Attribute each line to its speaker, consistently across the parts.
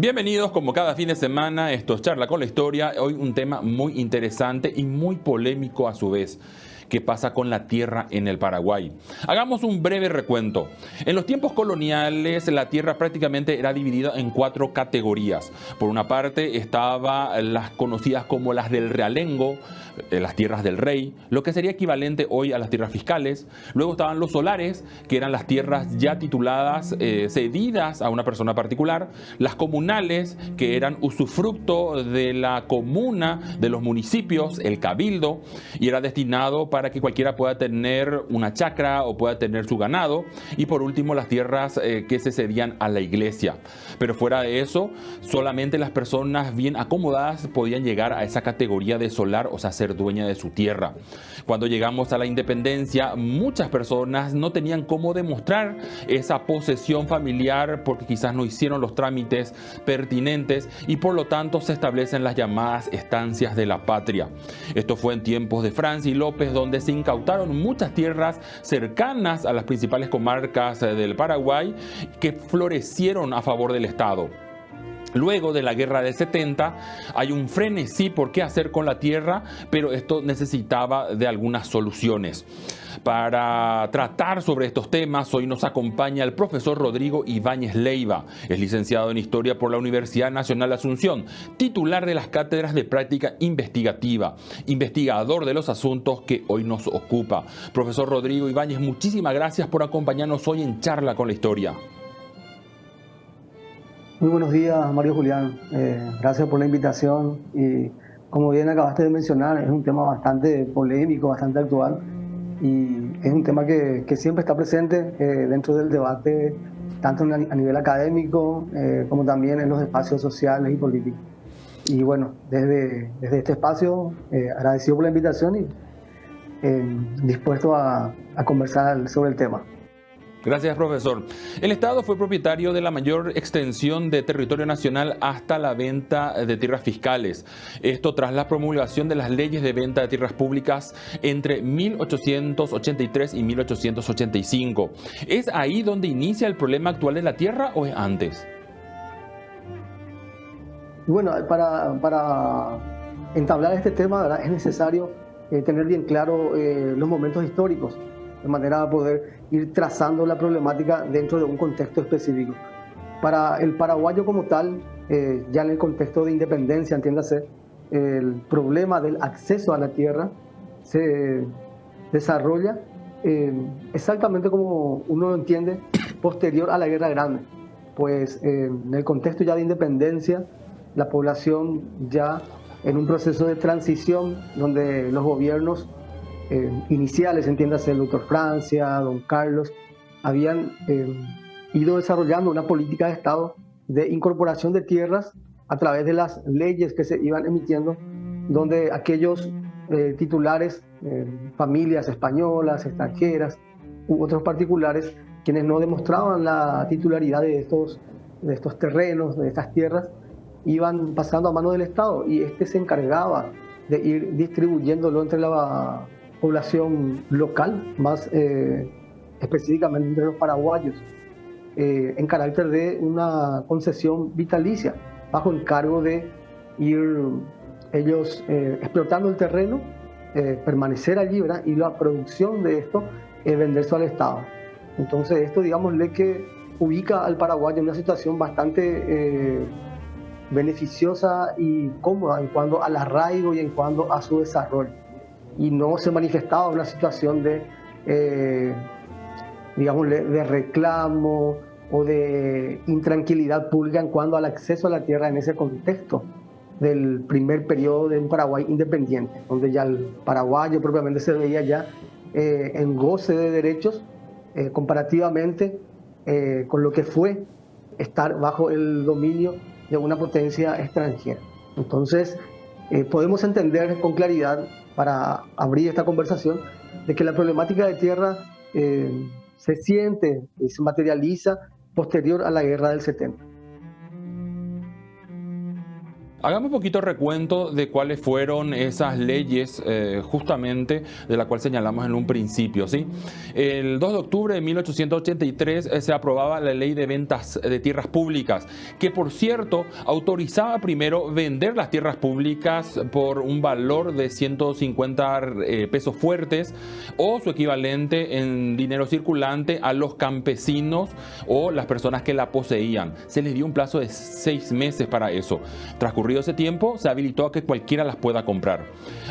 Speaker 1: Bienvenidos como cada fin de semana, esto es Charla con la Historia. Hoy un tema muy interesante y muy polémico a su vez. ¿Qué pasa con la tierra en el Paraguay? Hagamos un breve recuento. En los tiempos coloniales, la tierra prácticamente era dividida en 4 categorías. Por una parte estaban las conocidas como las del realengo, las tierras del rey, lo que sería equivalente hoy a las tierras fiscales. Luego estaban los solares, que eran las tierras ya tituladas, cedidas a una persona particular. Las comunales, que eran usufructo de la comuna, de los municipios, el cabildo, y era destinado para que cualquiera pueda tener una chacra o pueda tener su ganado. Y por último, las tierras que se cedían a la iglesia. Pero fuera de eso, solamente las personas bien acomodadas podían llegar a esa categoría de solar, o sea, ser dueña de su tierra. Cuando llegamos a la independencia, muchas personas no tenían cómo demostrar esa posesión familiar porque quizás no hicieron los trámites pertinentes y por lo tanto se establecen las llamadas estancias de la patria. Esto fue en tiempos de Francia y López, donde se incautaron muchas tierras cercanas a las principales comarcas del Paraguay que florecieron a favor del Estado. Luego de la guerra del 70 hay un frenesí por qué hacer con la tierra, pero esto necesitaba de algunas soluciones. Para tratar sobre estos temas, hoy nos acompaña el profesor Rodrigo Ibáñez Leiva. Es licenciado en Historia por la Universidad Nacional de Asunción, titular de las cátedras de práctica investigativa, investigador de los asuntos que hoy nos ocupa. Profesor Rodrigo Ibáñez, muchísimas gracias por acompañarnos hoy en Charla con la Historia.
Speaker 2: Muy buenos días, Mario Julián. Gracias por la invitación y como bien acabaste de mencionar, es un tema bastante polémico, bastante actual y es un tema que siempre está presente dentro del debate, tanto a nivel académico como también en los espacios sociales y políticos. Y bueno, desde este espacio, agradecido por la invitación y dispuesto a conversar sobre el tema.
Speaker 1: Gracias, profesor. El Estado fue propietario de la mayor extensión de territorio nacional hasta la venta de tierras fiscales. Esto tras la promulgación de las leyes de venta de tierras públicas entre 1883 y 1885. ¿Es ahí donde inicia el problema actual de la tierra o es antes?
Speaker 2: Bueno, para entablar este tema, ¿verdad?, es necesario tener bien claro los momentos históricos, de manera a poder ir trazando la problemática dentro de un contexto específico. Para el paraguayo como tal, ya en el contexto de independencia, entiéndase, el problema del acceso a la tierra se desarrolla exactamente como uno lo entiende posterior a la Guerra Grande. Pues en el contexto ya de independencia, la población ya en un proceso de transición donde los gobiernos iniciales, entiéndase el doctor Francia, don Carlos, habían ido desarrollando una política de Estado de incorporación de tierras a través de las leyes que se iban emitiendo, donde aquellos titulares, familias españolas, extranjeras u otros particulares, quienes no demostraban la titularidad de estos terrenos, de estas tierras, iban pasando a manos del Estado y este se encargaba de ir distribuyéndolo entre la población local, más específicamente entre los paraguayos, en carácter de una concesión vitalicia, bajo encargo de ir ellos explotando el terreno, permanecer allí, ¿verdad?, y la producción de esto venderse al Estado. Entonces esto, digámosle, que ubica al paraguayo en una situación bastante beneficiosa y cómoda en cuanto al arraigo y en cuanto a su desarrollo. Y no se manifestaba una situación de, digámosle, de reclamo o de intranquilidad pública en cuanto al acceso a la tierra en ese contexto del primer periodo de un Paraguay independiente, donde ya el paraguayo propiamente se veía ya en goce de derechos comparativamente con lo que fue estar bajo el dominio de una potencia extranjera. Entonces, podemos entender con claridad, para abrir esta conversación, de que la problemática de tierra se siente y se materializa posterior a la guerra del 70.
Speaker 1: Hagamos un poquito recuento de cuáles fueron esas leyes justamente de la cual señalamos en un principio, ¿sí? El 2 de octubre de 1883 se aprobaba la ley de ventas de tierras públicas, que por cierto autorizaba primero vender las tierras públicas por un valor de 150 pesos fuertes o su equivalente en dinero circulante a los campesinos o las personas que la poseían. Se les dio un plazo de 6 meses para eso. Transcurrido ese tiempo, se habilitó a que cualquiera las pueda comprar.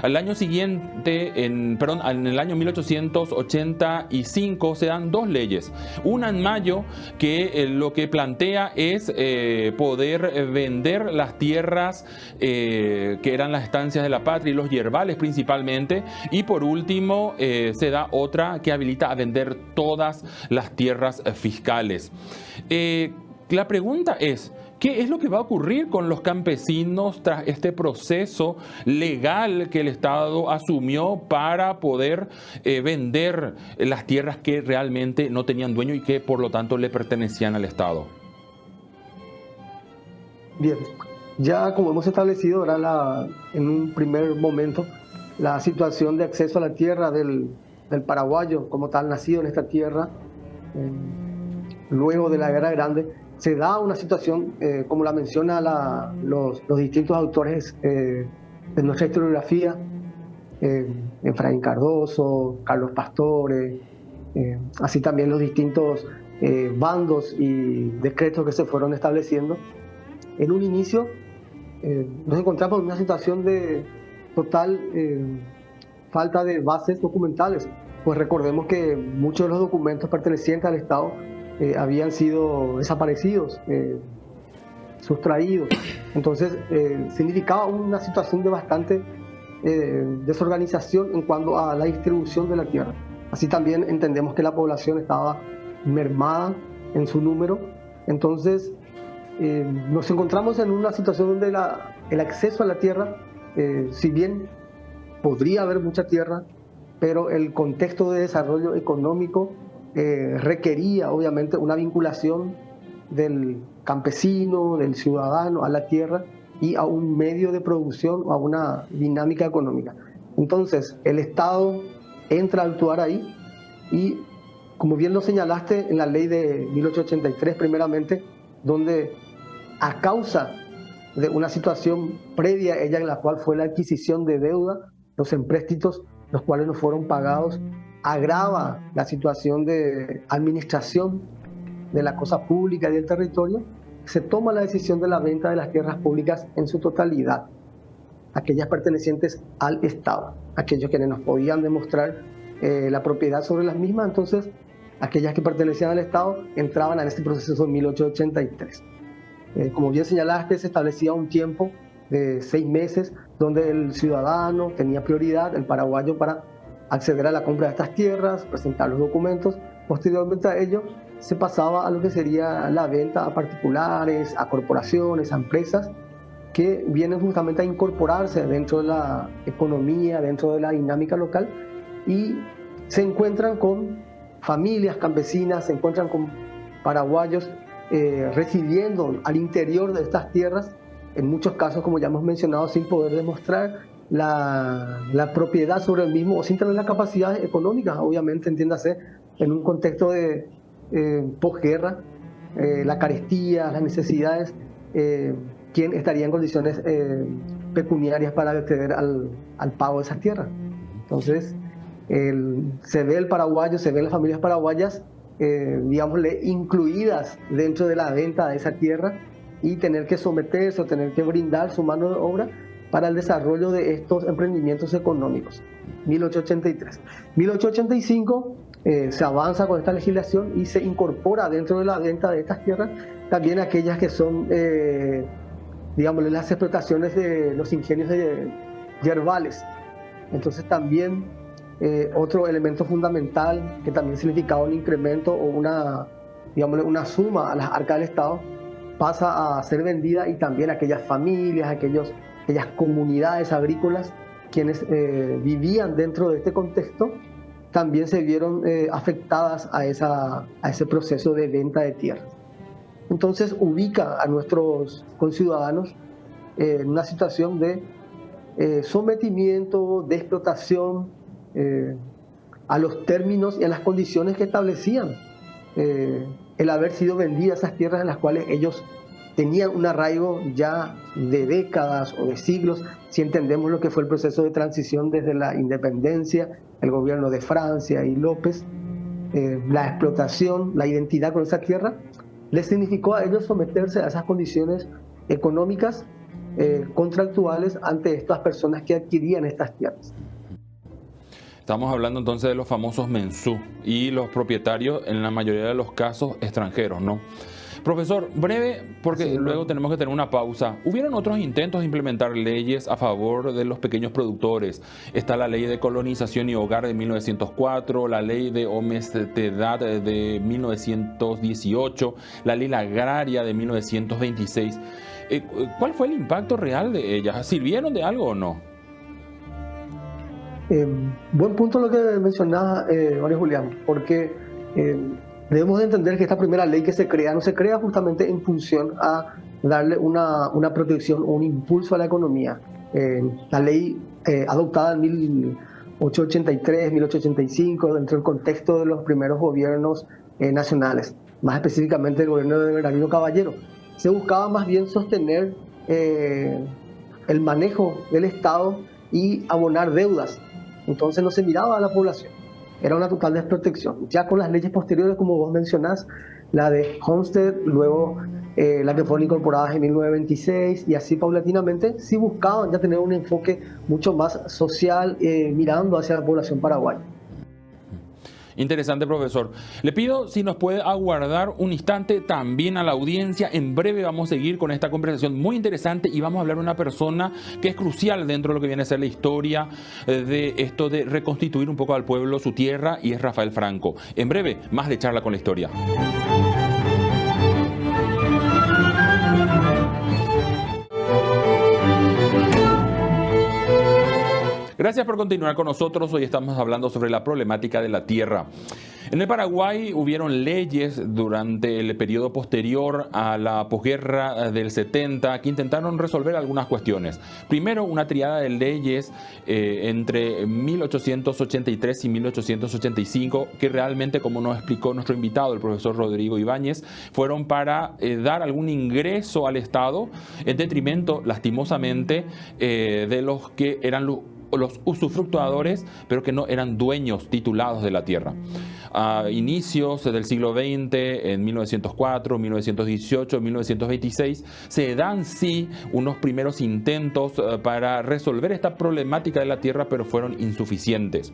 Speaker 1: Al año siguiente, en el año 1885, se dan dos leyes. Una en mayo que lo que plantea es poder vender las tierras que eran las estancias de la patria y los yerbales principalmente. Y por último, se da otra que habilita a vender todas las tierras fiscales. La pregunta es, ¿qué es lo que va a ocurrir con los campesinos tras este proceso legal que el Estado asumió para poder vender las tierras que realmente no tenían dueño y que por lo tanto le pertenecían al Estado?
Speaker 2: Bien, ya como hemos establecido, en un primer momento, la situación de acceso a la tierra del paraguayo como tal, nacido en esta tierra, luego de la Guerra Grande, se da una situación, como la menciona los distintos autores de nuestra historiografía, Efraín Cardoso, Carlos Pastore, así también los distintos bandos y decretos que se fueron estableciendo. En un inicio nos encontramos en una situación de total falta de bases documentales, pues recordemos que muchos de los documentos pertenecientes al Estado habían sido desaparecidos, sustraídos. Entonces significaba una situación de bastante desorganización en cuanto a la distribución de la tierra. Así también entendemos que la población estaba mermada en su número. Entonces nos encontramos en una situación donde el acceso a la tierra, si bien podría haber mucha tierra, pero el contexto de desarrollo económico requería obviamente una vinculación del campesino, del ciudadano a la tierra y a un medio de producción o a una dinámica económica. Entonces el Estado entra a actuar ahí y, como bien lo señalaste, en la ley de 1883 primeramente, donde a causa de una situación previa a ella, en la cual fue la adquisición de deuda, los empréstitos, los cuales no fueron pagados, agrava la situación de administración de la cosa pública y del territorio, se toma la decisión de la venta de las tierras públicas en su totalidad, aquellas pertenecientes al Estado, aquellos que nos podían demostrar la propiedad sobre las mismas. Entonces aquellas que pertenecían al Estado entraban en este proceso de 1883. Como bien señalaste, se establecía un tiempo de 6 meses donde el ciudadano tenía prioridad, el paraguayo, para acceder a la compra de estas tierras, presentar los documentos. Posteriormente a ello se pasaba a lo que sería la venta a particulares, a corporaciones, a empresas que vienen justamente a incorporarse dentro de la economía, dentro de la dinámica local, y se encuentran con familias campesinas, se encuentran con paraguayos residiendo al interior de estas tierras, en muchos casos, como ya hemos mencionado, sin poder demostrar la propiedad sobre el mismo o sin tener las capacidades económicas, obviamente, entiéndase, en un contexto de posguerra, la carestía, las necesidades, quién estaría en condiciones pecuniarias para acceder al pago de esas tierras. Entonces, se ve el paraguayo, se ven las familias paraguayas, digámosle, incluidas dentro de la venta de esa tierra y tener que someterse o tener que brindar su mano de obra para el desarrollo de estos emprendimientos económicos. 1883. 1885 se avanza con esta legislación y se incorpora dentro de la venta de estas tierras también aquellas que son, digámosle, las explotaciones de los ingenios yerbales. Entonces también otro elemento fundamental que también significaba un incremento o digámosle, una suma a las arcas del Estado, pasa a ser vendida, y también aquellas familias, aquellas comunidades agrícolas quienes vivían dentro de este contexto también se vieron afectadas a ese proceso de venta de tierras. Entonces ubica a nuestros conciudadanos en una situación de sometimiento, de explotación a los términos y a las condiciones que establecían el haber sido vendidas esas tierras en las cuales ellos tenían un arraigo ya de décadas o de siglos, si entendemos lo que fue el proceso de transición desde la independencia, el gobierno de Francia y López. La explotación, la identidad con esa tierra, les significó a ellos someterse a esas condiciones económicas contractuales ante estas personas que adquirían estas tierras.
Speaker 1: Estamos hablando entonces de los famosos mensú y los propietarios, en la mayoría de los casos, extranjeros, ¿no? Profesor, breve, porque sí, luego tenemos que tener una pausa. ¿Hubieron otros intentos de implementar leyes a favor de los pequeños productores? Está la Ley de Colonización y Hogar de 1904, la Ley de Honestidad de 1918, la Ley Agraria de 1926. ¿Cuál fue el impacto real de ellas? ¿Sirvieron de algo o no?
Speaker 2: Buen punto lo que mencionaba María Julián, porque debemos de entender que esta primera ley que se crea, no se crea justamente en función a darle una protección o un impulso a la economía. La ley adoptada en 1883, 1885, dentro del contexto de los primeros gobiernos nacionales, más específicamente el gobierno de Bernardino Caballero, se buscaba más bien sostener el manejo del Estado y abonar deudas. Entonces no se miraba a la población. Era una total desprotección. Ya con las leyes posteriores, como vos mencionás, la de Homestead, luego la que fueron incorporadas en 1926, y así paulatinamente, sí buscaban ya tener un enfoque mucho más social, mirando hacia la población paraguaya.
Speaker 1: Interesante, profesor. Le pido si nos puede aguardar un instante también a la audiencia. En breve vamos a seguir con esta conversación muy interesante y vamos a hablar de una persona que es crucial dentro de lo que viene a ser la historia de esto de reconstituir un poco al pueblo su tierra, y es Rafael Franco. En breve, más de Charla con la Historia. Gracias por continuar con nosotros. Hoy estamos hablando sobre la problemática de la tierra. En el Paraguay hubieron leyes durante el periodo posterior a la posguerra del 70 que intentaron resolver algunas cuestiones. Primero, una triada de leyes entre 1883 y 1885 que realmente, como nos explicó nuestro invitado, el profesor Rodrigo Ibáñez, fueron para dar algún ingreso al Estado en detrimento, lastimosamente, de los que eran los usufructuadores, pero que no eran dueños titulados de la tierra. A inicios del siglo XX, en 1904, 1918, 1926, se dan sí unos primeros intentos para resolver esta problemática de la tierra, pero fueron insuficientes.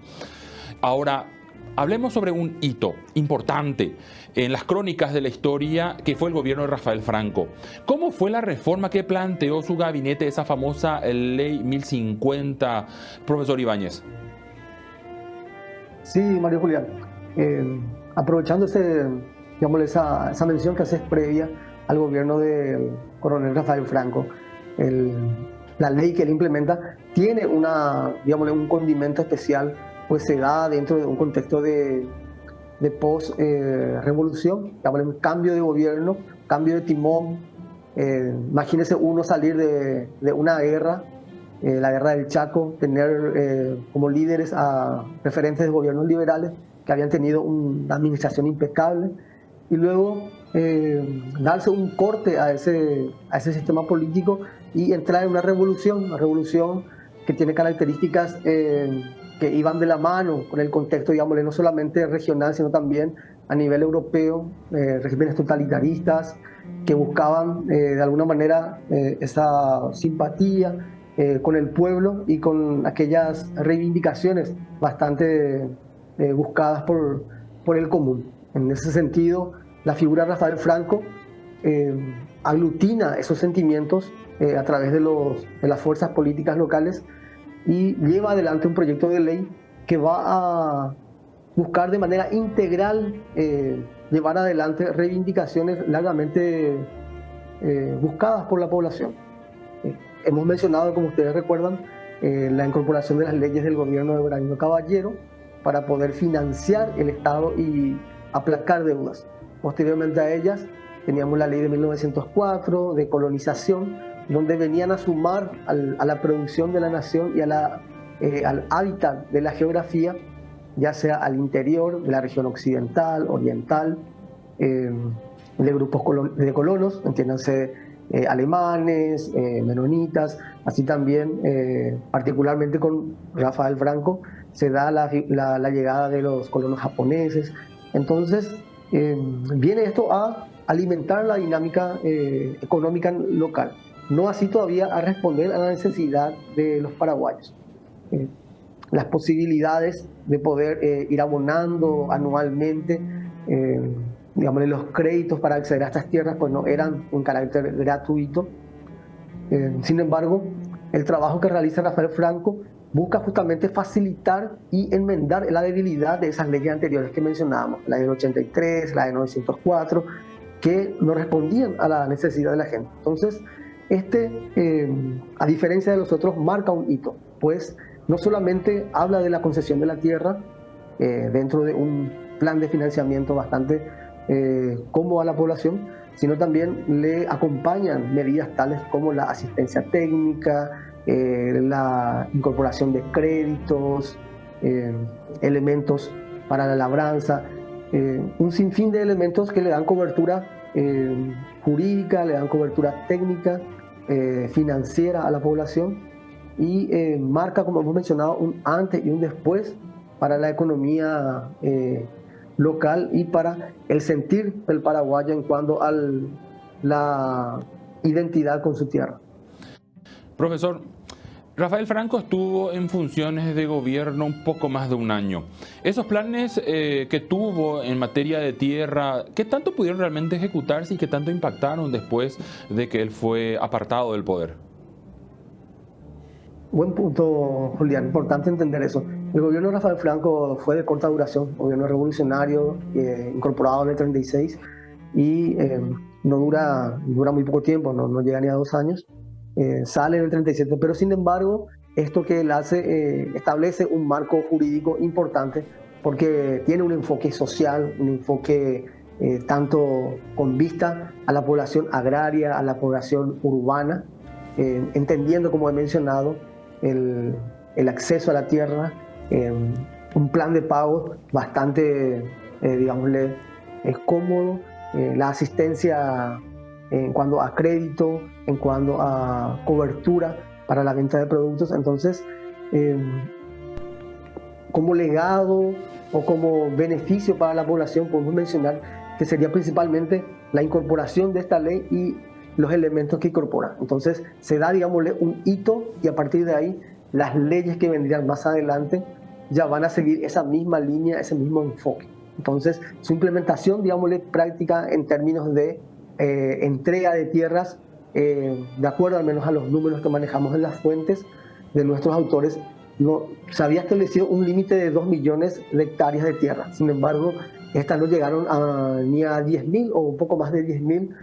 Speaker 1: Ahora, hablemos sobre un hito importante en las crónicas de la historia, que fue el gobierno de Rafael Franco. ¿Cómo fue la reforma que planteó su gabinete, esa famosa Ley 1050, profesor Ibáñez?
Speaker 2: Sí, Mario Julián. Aprovechando esa mención que haces previa al gobierno del coronel Rafael Franco, la ley que él implementa tiene un condimento especial, pues se da dentro de un contexto de post-revolución, un cambio de gobierno, cambio de timón. Imagínese uno salir de una guerra, la guerra del Chaco, tener como líderes a referentes de gobiernos liberales que habían tenido una administración impecable, y luego darse un corte a ese sistema político y entrar en una revolución que tiene características que iban de la mano con el contexto, no solamente regional, sino también a nivel europeo, regímenes totalitaristas que buscaban de alguna manera esa simpatía con el pueblo y con aquellas reivindicaciones bastante buscadas por el común. En ese sentido, la figura de Rafael Franco aglutina esos sentimientos a través de las fuerzas políticas locales y lleva adelante un proyecto de ley que va a buscar de manera integral llevar adelante reivindicaciones largamente buscadas por la población. Hemos mencionado, como ustedes recuerdan, la incorporación de las leyes del gobierno de Bernardino Caballero para poder financiar el Estado y aplacar deudas. Posteriormente a ellas, teníamos la ley de 1904 de colonización, donde venían a sumar a la producción de la nación y al hábitat de la geografía, ya sea al interior de la región occidental, oriental, de grupos de colonos, entiéndanse alemanes, menonitas, así también, particularmente con Rafael Franco, se da la llegada de los colonos japoneses. Entonces, viene esto a alimentar la dinámica económica local, no así todavía a responder a la necesidad de los paraguayos. Las posibilidades de poder ir abonando anualmente, digamos, los créditos para acceder a estas tierras, pues no eran un carácter gratuito. Sin embargo, el trabajo que realiza Rafael Franco busca justamente facilitar y enmendar la debilidad de esas leyes anteriores que mencionábamos, la del 83, la de 904, que no respondían a la necesidad de la gente. Entonces, a diferencia de los otros, marca un hito, pues no solamente habla de la concesión de la tierra dentro de un plan de financiamiento bastante cómodo a la población, sino también le acompañan medidas tales como la asistencia técnica, la incorporación de créditos, elementos para la labranza, un sinfín de elementos que le dan cobertura jurídica, le dan cobertura técnica, financiera a la población y marca, como hemos mencionado, un antes y un después para la economía local y para el sentir del paraguayo en cuanto a la identidad con su tierra.
Speaker 1: Profesor, Rafael Franco estuvo en funciones de gobierno un poco más de un año. Esos planes que tuvo en materia de tierra, ¿qué tanto pudieron realmente ejecutarse y qué tanto impactaron después de que él fue apartado del poder?
Speaker 2: Buen punto, Julián. Importante entender eso. El gobierno de Rafael Franco fue de corta duración, gobierno revolucionario, incorporado en el 36 y no dura muy poco tiempo, no llega ni a 2 años. Sale en el 37, pero sin embargo, esto que él hace establece un marco jurídico importante porque tiene un enfoque social, un enfoque tanto con vista a la población agraria, a la población urbana, entendiendo, como he mencionado, el acceso a la tierra, un plan de pago bastante, digámosle, cómodo, la asistencia en cuanto a crédito, en cuanto a cobertura para la venta de productos. Entonces, como legado o como beneficio para la población, podemos mencionar que sería principalmente la incorporación de esta ley y los elementos que incorpora. Entonces, se da, digámosle, un hito y a partir de ahí, las leyes que vendrían más adelante ya van a seguir esa misma línea, ese mismo enfoque. Entonces, su implementación, digámosle, práctica en términos de entrega de tierras, de acuerdo al menos a los números que manejamos en las fuentes de nuestros autores, se había establecido un límite de 2 millones de hectáreas de tierra. Sin embargo, estas no llegaron ni a 10.000 o un poco más de 10.000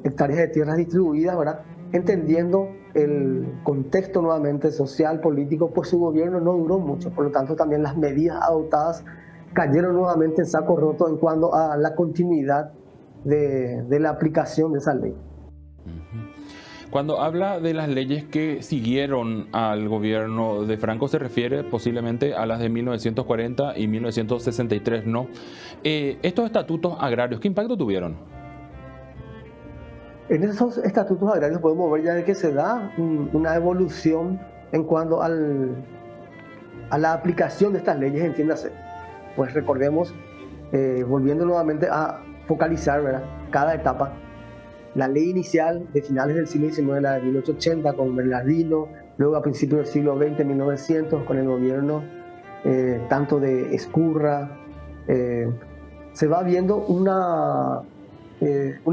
Speaker 2: hectáreas de tierras distribuidas, ¿verdad? Entendiendo el contexto nuevamente social, político, pues su gobierno no duró mucho, por lo tanto también las medidas adoptadas cayeron nuevamente en saco roto en cuanto a la continuidad de la aplicación de esa ley.
Speaker 1: Cuando habla de las leyes que siguieron al gobierno de Franco, se refiere posiblemente a las de 1940 y 1963, ¿no? Estos estatutos agrarios, ¿qué impacto tuvieron?
Speaker 2: En esos estatutos agrarios podemos ver ya de que se da una evolución en cuanto a la aplicación de estas leyes, entiéndase. Pues recordemos, volviendo nuevamente a focalizar, ¿verdad?, cada etapa. La ley inicial de finales del siglo XIX, la de 1880 con Bernardino, luego a principios del siglo XX, 1900, con el gobierno tanto de Ezcurra, se va viendo un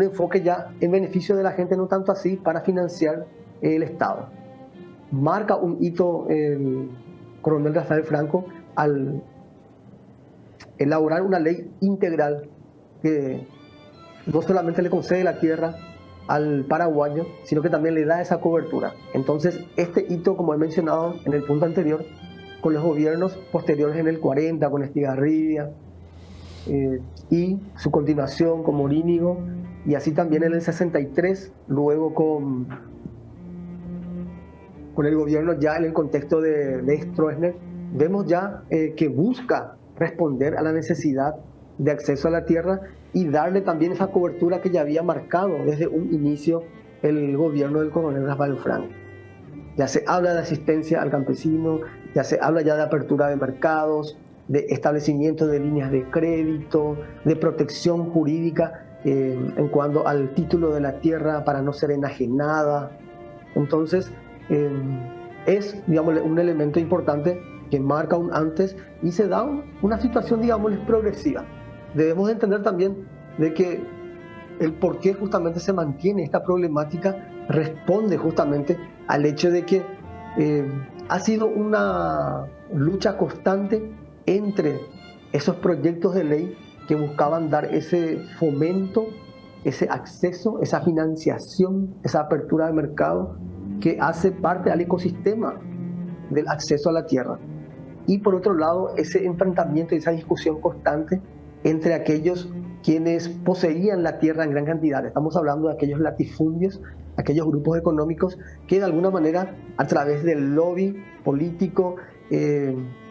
Speaker 2: enfoque ya en beneficio de la gente, no tanto así para financiar el Estado. Marca un hito el coronel Rafael Franco al elaborar una ley integral que no solamente le concede la tierra al paraguayo, sino que también le da esa cobertura. Entonces, este hito, como he mencionado en el punto anterior, con los gobiernos posteriores en el 40, con Estigarribia, y su continuación con Morínigo, y así también en el 63, luego con el gobierno ya en el contexto de Stroessner, vemos ya que busca responder a la necesidad de acceso a la tierra y darle también esa cobertura que ya había marcado desde un inicio el gobierno del coronel Rafael Franco. Ya se habla de asistencia al campesino, ya se habla ya de apertura de mercados, de establecimiento de líneas de crédito, de protección jurídica en cuanto al título de la tierra para no ser enajenada. Entonces, es, digamos, un elemento importante que marca un antes y se da una situación, digamos, progresiva. Debemos entender también de que el por qué justamente se mantiene esta problemática responde justamente al hecho de que ha sido una lucha constante entre esos proyectos de ley que buscaban dar ese fomento, ese acceso, esa financiación, esa apertura de mercado que hace parte del ecosistema del acceso a la tierra. Y por otro lado, ese enfrentamiento y esa discusión constante entre aquellos quienes poseían la tierra en gran cantidad. Estamos hablando de aquellos latifundios, aquellos grupos económicos que de alguna manera a través del lobby político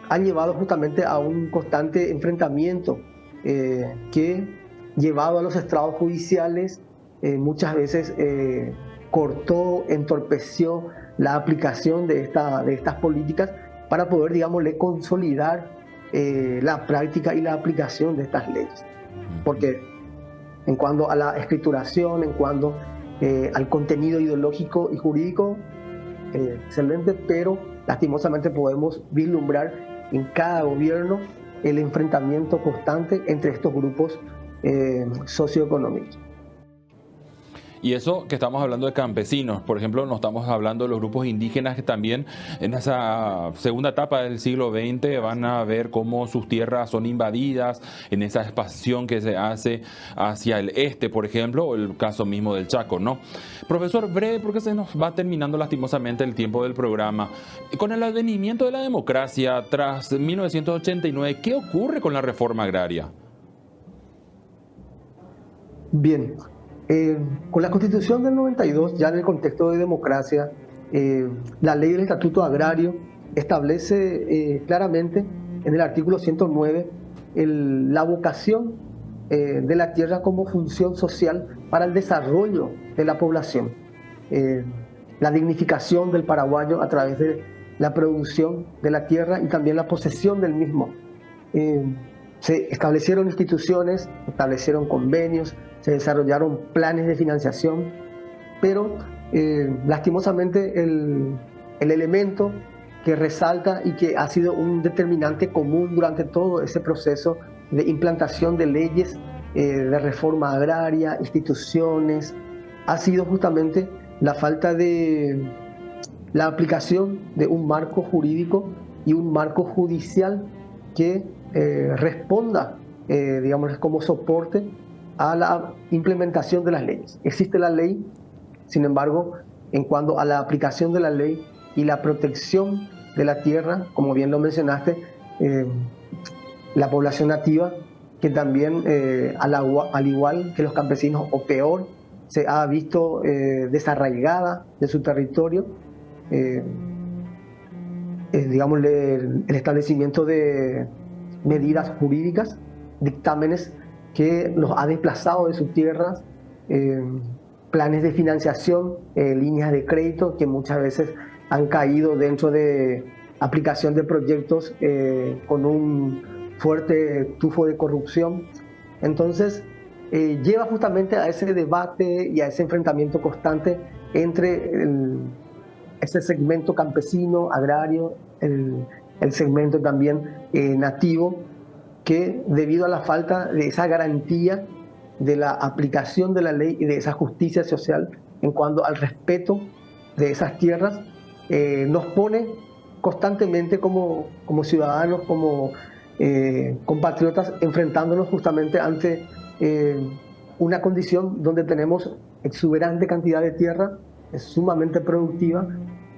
Speaker 2: han llevado justamente a un constante enfrentamiento que llevado a los estrados judiciales muchas veces cortó, entorpeció la aplicación de estas políticas para poder, digámosle, consolidar la práctica y la aplicación de estas leyes. Porque en cuanto a la escrituración, en cuanto al contenido ideológico y jurídico, excelente, pero lastimosamente podemos vislumbrar en cada gobierno el enfrentamiento constante entre estos grupos socioeconómicos.
Speaker 1: Y eso que estamos hablando de campesinos, por ejemplo, no estamos hablando de los grupos indígenas que también en esa segunda etapa del siglo XX van a ver cómo sus tierras son invadidas en esa expansión que se hace hacia el este, por ejemplo, o el caso mismo del Chaco, ¿no? Profesor, breve, porque se nos va terminando lastimosamente el tiempo del programa. Con el advenimiento de la democracia tras 1989, ¿qué ocurre con la reforma agraria?
Speaker 2: Bien. Con la Constitución del 92, ya en el contexto de democracia, la ley del Estatuto Agrario establece claramente en el artículo 109 la vocación de la tierra como función social para el desarrollo de la población, la dignificación del paraguayo a través de la producción de la tierra y también la posesión del mismo. Se establecieron instituciones, se establecieron convenios, se desarrollaron planes de financiación, pero lastimosamente el elemento que resalta y que ha sido un determinante común durante todo ese proceso de implantación de leyes, de reforma agraria, instituciones, ha sido justamente la falta de la aplicación de un marco jurídico y un marco judicial que responda, digamos, como soporte a la implementación de las leyes. Existe la ley, sin embargo, en cuanto a la aplicación de la ley y la protección de la tierra, como bien lo mencionaste, la población nativa, que también, al igual que los campesinos, o peor, se ha visto desarraigada de su territorio, digamos, el establecimiento de medidas jurídicas, dictámenes que los ha desplazado de sus tierras, planes de financiación, líneas de crédito que muchas veces han caído dentro de aplicación de proyectos con un fuerte tufo de corrupción. Entonces, lleva justamente a ese debate y a ese enfrentamiento constante entre ese segmento campesino, agrario, el segmento también nativo, que debido a la falta de esa garantía de la aplicación de la ley y de esa justicia social en cuanto al respeto de esas tierras, nos pone constantemente como ciudadanos, como compatriotas, enfrentándonos justamente ante una condición donde tenemos exuberante cantidad de tierra, es sumamente productiva,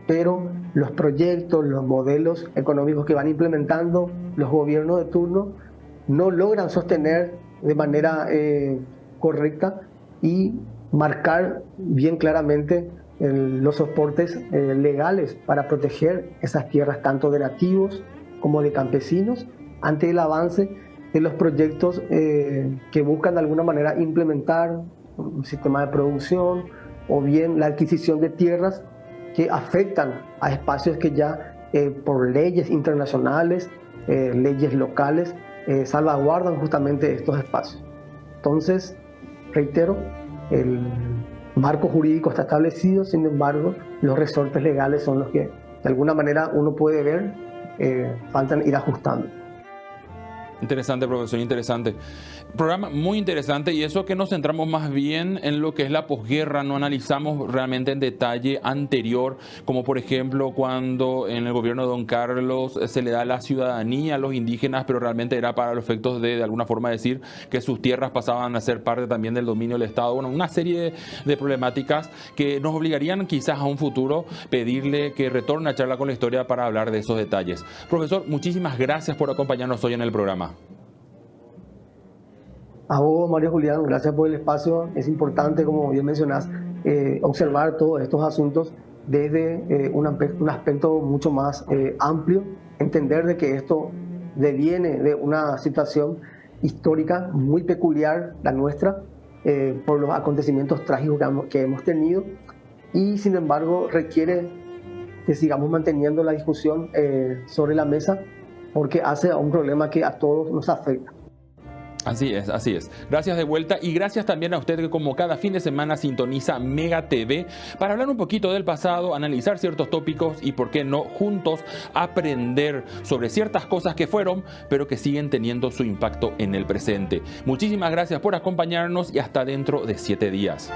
Speaker 2: pero los proyectos, los modelos económicos que van implementando los gobiernos de turno no logran sostener de manera correcta y marcar bien claramente los soportes legales para proteger esas tierras tanto de nativos como de campesinos ante el avance de los proyectos que buscan de alguna manera implementar un sistema de producción o bien la adquisición de tierras que afectan a espacios que ya por leyes internacionales, leyes locales, salvaguardan justamente estos espacios. Entonces, reitero, el marco jurídico está establecido, sin embargo, los resortes legales son los que de alguna manera uno puede ver, faltan ir ajustando.
Speaker 1: Interesante, profesor, interesante. Programa muy interesante, y eso que nos centramos más bien en lo que es la posguerra, no analizamos realmente en detalle anterior, como por ejemplo cuando en el gobierno de Don Carlos se le da la ciudadanía a los indígenas, pero realmente era para los efectos de alguna forma decir que sus tierras pasaban a ser parte también del dominio del Estado. Bueno, una serie de problemáticas que nos obligarían quizás a un futuro pedirle que retorne a Charla con la Historia para hablar de esos detalles. Profesor, muchísimas gracias por acompañarnos hoy en el programa.
Speaker 2: A vos, María Julián, gracias por el espacio. Es importante, como bien mencionás, observar todos estos asuntos desde un aspecto mucho más amplio, entender de que esto deviene de una situación histórica muy peculiar, la nuestra, por los acontecimientos trágicos que hemos tenido, y sin embargo requiere que sigamos manteniendo la discusión sobre la mesa, porque hace a un problema que a todos nos afecta.
Speaker 1: Así es, así es. Gracias de vuelta, y gracias también a usted que como cada fin de semana sintoniza Mega TV para hablar un poquito del pasado, analizar ciertos tópicos y, por qué no, juntos aprender sobre ciertas cosas que fueron, pero que siguen teniendo su impacto en el presente. Muchísimas gracias por acompañarnos y hasta dentro de 7 días.